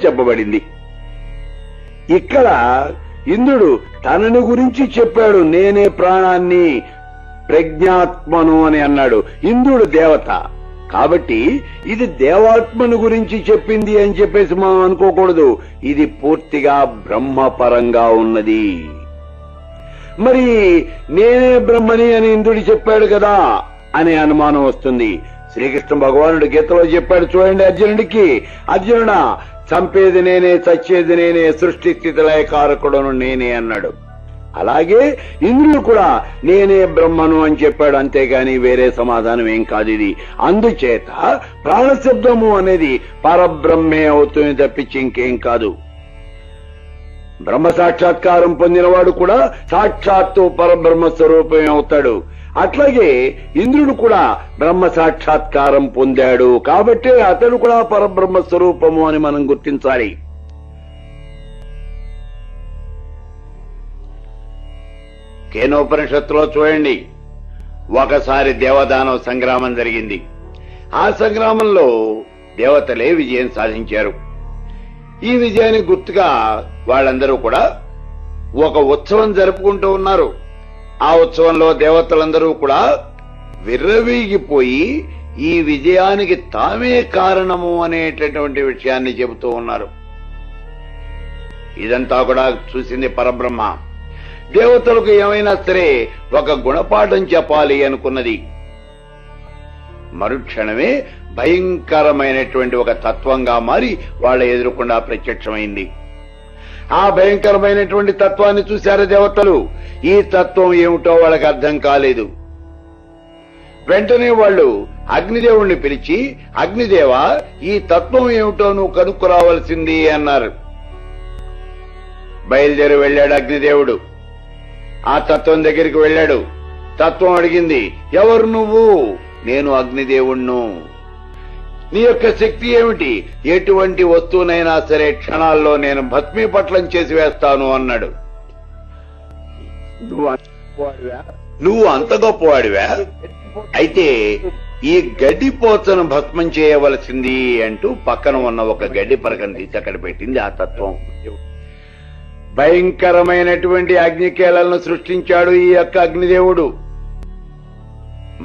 చెప్పబడింది. ఇక్కడ ఇంద్రుడు తనని గురించి చెప్పాడు, నేనే ప్రాణాన్ని ప్రజ్ఞాత్మను అని అన్నాడు. ఇంద్రుడు దేవత కాబట్టి ఇది దేవాత్మను గురించి చెప్పింది అని చెప్పేసి మనం అనుకోకూడదు. ఇది పూర్తిగా బ్రహ్మపరంగా ఉన్నది. మరి నేనే బ్రహ్మని అని ఇంద్రుడు చెప్పాడు కదా అనే అనుమానం వస్తుంది. శ్రీకృష్ణ భగవానుడు గీతలో చెప్పాడు చూడండి అర్జునుడికి, అర్జునుడా చంపేది నేనే, చచ్చేది నేనే, సృష్టి స్థితి లయ కారకుడను నేనే అన్నాడు. అలాగే ఇంద్రుడు కూడా నేనే బ్రహ్మను అని చెప్పాడు, అంతేగాని వేరే సమాధానం ఏం కాదు ఇది. అందుచేత ప్రాణశబ్దము అనేది పరబ్రహ్మే అవుతుంది తప్పించి ఇంకేం కాదు. బ్రహ్మ సాక్షాత్కారం పొందినవాడు కూడా సాక్షాత్తు పరబ్రహ్మ స్వరూపమే అవుతాడు. అట్లాగే ఇంద్రుడు కూడా బ్రహ్మ సాక్షాత్కారం పొందాడు కాబట్టి అతడు కూడా పరబ్రహ్మ స్వరూపము అని మనం గుర్తించాలి. కేనోపనిషత్తులో చూడండి, ఒకసారి దేవదానవ సంగ్రామం జరిగింది. ఆ సంగ్రామంలో దేవతలే విజయం సాధించారు. ఈ విజయానికి గుర్తుగా వాళ్ళందరూ కూడా ఒక ఉత్సవం జరుపుకుంటూ ఉన్నారు. ఆ ఉత్సవంలో దేవతలందరూ కూడా విర్రవీగిపోయి ఈ విజయానికి తామే కారణము అనేటటువంటి విషయాన్ని చెబుతూ ఉన్నారు. ఇదంతా కూడా చూసింది పరబ్రహ్మ. దేవతలకు ఏమైనా సరే ఒక గుణపాఠం చెప్పాలి అనుకున్నది. మరుక్షణమే భయంకరమైనటువంటి ఒక తత్వంగా మారి వాళ్ళ ఎదురుకుండా ప్రత్యక్షమైంది. ఆ భయంకరమైనటువంటి తత్వాన్ని చూశారు దేవతలు. ఈ తత్వం ఏమిటో వాళ్ళకి అర్థం కాలేదు. వెంటనే వాళ్ళు అగ్నిదేవుణ్ణి పిలిచి, అగ్నిదేవ ఈ తత్వం ఏమిటో నువ్వు కనుక్కురావాల్సింది అన్నారు. బయలుదేరి వెళ్ళాడు అగ్నిదేవుడు. ఆ తత్వం దగ్గరికి వెళ్ళాడు. తత్వం అడిగింది, ఎవరు నువ్వు? నేను అగ్నిదేవుణ్ణు. నీ యొక్క శక్తి ఏమిటి? ఎటువంటి వస్తువునైనా సరే క్షణాల్లో నేను భస్మీపట్లం చేసి వేస్తాను అన్నాడు. నువ్వు అంత గొప్పవాడివా? అయితే ఈ గడ్డిపోచను భస్మం చేయవలసింది అంటూ పక్కన ఉన్న ఒక గడ్డి పరకను తీసి అక్కడ పెట్టింది ఆ తత్వం. భయంకరమైనటువంటి అగ్నికేళలను సృష్టించాడు ఈ యొక్క అగ్నిదేవుడు.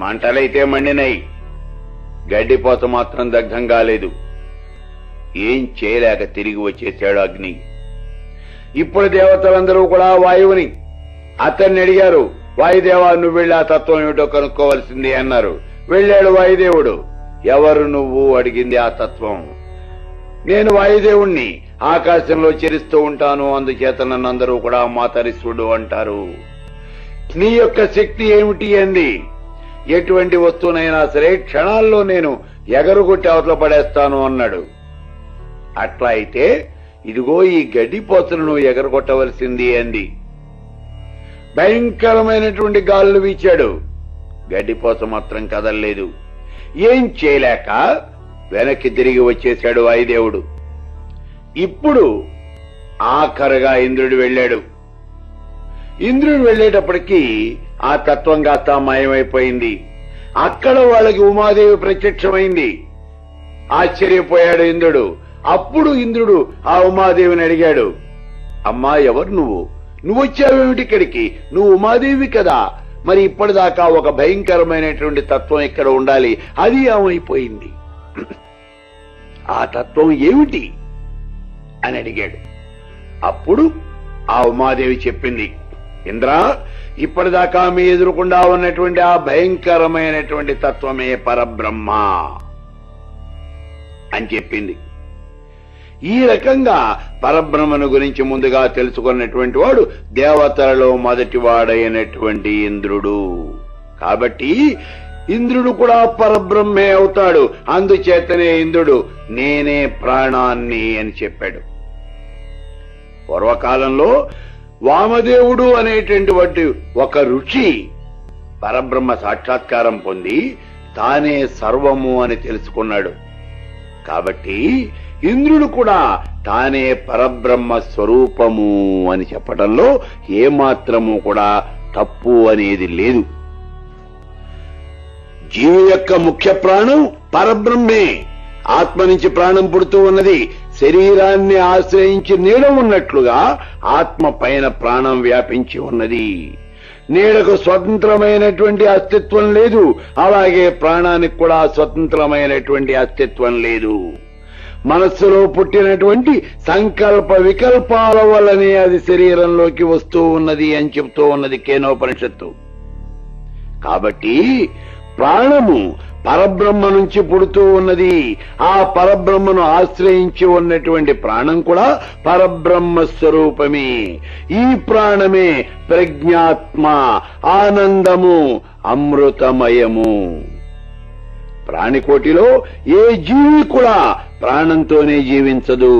మంటలైతే మండినాయి, గడ్డిపోత మాత్రం దగ్ధం కాలేదు. ఏం చేయలేక తిరిగి వచ్చేశాడు అగ్ని. ఇప్పుడు దేవతలందరూ కూడా వాయువుని అతన్ని అడిగారు, వాయుదేవా నువ్వు వెళ్ళి ఆ తత్వం ఏమిటో కనుక్కోవలసింది అన్నారు. వెళ్ళాడు వాయుదేవుడు. ఎవరు నువ్వు అడిగింది ఆ తత్వం. నేను వాయుదేవుణ్ణి, ఆకాశంలో చెరిస్తూ ఉంటాను, అందుచేత నన్ను అందరూ కూడా మాతరిస్తుడు అంటారు. నీ యొక్క శక్తి ఏమిటి అంది. ఎటువంటి వస్తువునైనా సరే క్షణాల్లో నేను ఎగరుగొట్టి అవతల పడేస్తాను అన్నాడు. అట్లా అయితే ఇదిగో ఈ గడ్డిపోతను నువ్వు ఎగరగొట్టవలసింది అంది. భయంకరమైనటువంటి గాలులు వీచాడు. గడ్డిపోత మాత్రం కదలలేదు. ఏం చేయలేక వెనక్కి తిరిగి వచ్చేశాడు వాయుదేవుడు. ఇప్పుడు ఆఖరుగా ఇంద్రుడు వెళ్ళాడు. ఇంద్రుడు వెళ్లేటప్పటికీ ఆ తత్వం కాస్త మాయమైపోయింది. అక్కడ వాళ్ళకి ఉమాదేవి ప్రత్యక్షమైంది. ఆశ్చర్యపోయాడు ఇంద్రుడు. అప్పుడు ఇంద్రుడు ఆ ఉమాదేవిని అడిగాడు, అమ్మా ఎవరు నువ్వు? నువ్వు వచ్చావేమిటి ఇక్కడికి? నువ్వు ఉమాదేవి కదా. మరి ఇప్పటిదాకా ఒక భయంకరమైనటువంటి తత్వం ఇక్కడ ఉండాలి, అది ఏమైపోయింది? ఆ తత్వం ఏమిటి అని అడిగాడు. అప్పుడు ఆ ఉమాదేవి చెప్పింది, ఇంద్ర ఇప్పటిదాకా మీ ఎదురుకుండా ఉన్నటువంటి ఆ భయంకరమైనటువంటి తత్వమే పరబ్రహ్మ అని చెప్పింది. ఈ రకంగా పరబ్రహ్మను గురించి ముందుగా తెలుసుకున్నటువంటి వాడు దేవతలలో మొదటివాడైనటువంటి ఇంద్రుడు. కాబట్టి ఇంద్రుడు కూడా పరబ్రహ్మే అవుతాడు. అందుచేతనే ఇంద్రుడు నేనే ప్రాణాన్ని అని చెప్పాడు. పూర్వకాలంలో వామదేవుడు అనేటువంటి ఒక ఋషి పరబ్రహ్మ సాక్షాత్కారం పొంది తానే సర్వము అని తెలుసుకున్నాడు. కాబట్టి ఇంద్రుడు కూడా తానే పరబ్రహ్మ స్వరూపము అని చెప్పడంలో ఏమాత్రము కూడా తప్పు అనేది లేదు. జీవి యొక్క ముఖ్య ప్రాణం పరబ్రహ్మే. ఆత్మ నుంచి ప్రాణం పుడుతూ ఉన్నది. శరీరాన్ని ఆశ్రయించి నీడ ఉన్నట్లుగా ఆత్మ పైన ప్రాణం వ్యాపించి ఉన్నది. నీడకు స్వతంత్రమైనటువంటి అస్తిత్వం లేదు, అలాగే ప్రాణానికి కూడా స్వతంత్రమైనటువంటి అస్తిత్వం లేదు. మనస్సులో పుట్టినటువంటి సంకల్ప వికల్పాల వల్లనే అది శరీరంలోకి వస్తూ ఉన్నది అని చెప్తూ ఉన్నది కేనోపనిషత్తు. కాబట్టి ప్రాణము పరబ్రహ్మ నుంచి పుడుతూ ఉన్నది. ఆ పరబ్రహ్మను ఆశ్రయించి ఉన్నటువంటి ప్రాణం కూడా పరబ్రహ్మ స్వరూపమే. ఈ ప్రాణమే ప్రజ్ఞాత్మ, ఆనందము, అమృతమయము. ప్రాణికోటిలో ఏ జీవి కూడా ప్రాణంతోనే జీవించదు,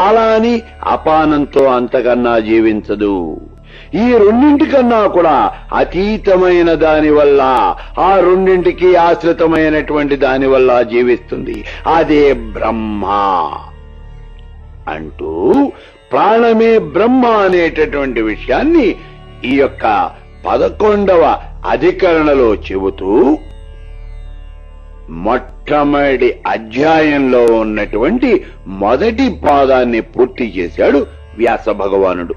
అలా అని అపానంతో అంతకన్నా జీవించదు. ఈ రెండింటికన్నా కూడా అతీతమైన దాని వల్ల, ఆ రెండింటికి ఆశ్రితమైనటువంటి దాని వల్ల జీవిస్తుంది. అదే బ్రహ్మ అంటూ ప్రాణమే బ్రహ్మ అనేటటువంటి విషయాన్ని ఈ యొక్క 11వ అధికరణలో చెబుతూ మొట్టమొదటి అధ్యాయంలో ఉన్నటువంటి మొదటి పాదాన్ని పూర్తి చేశాడు వ్యాస భగవానుడు.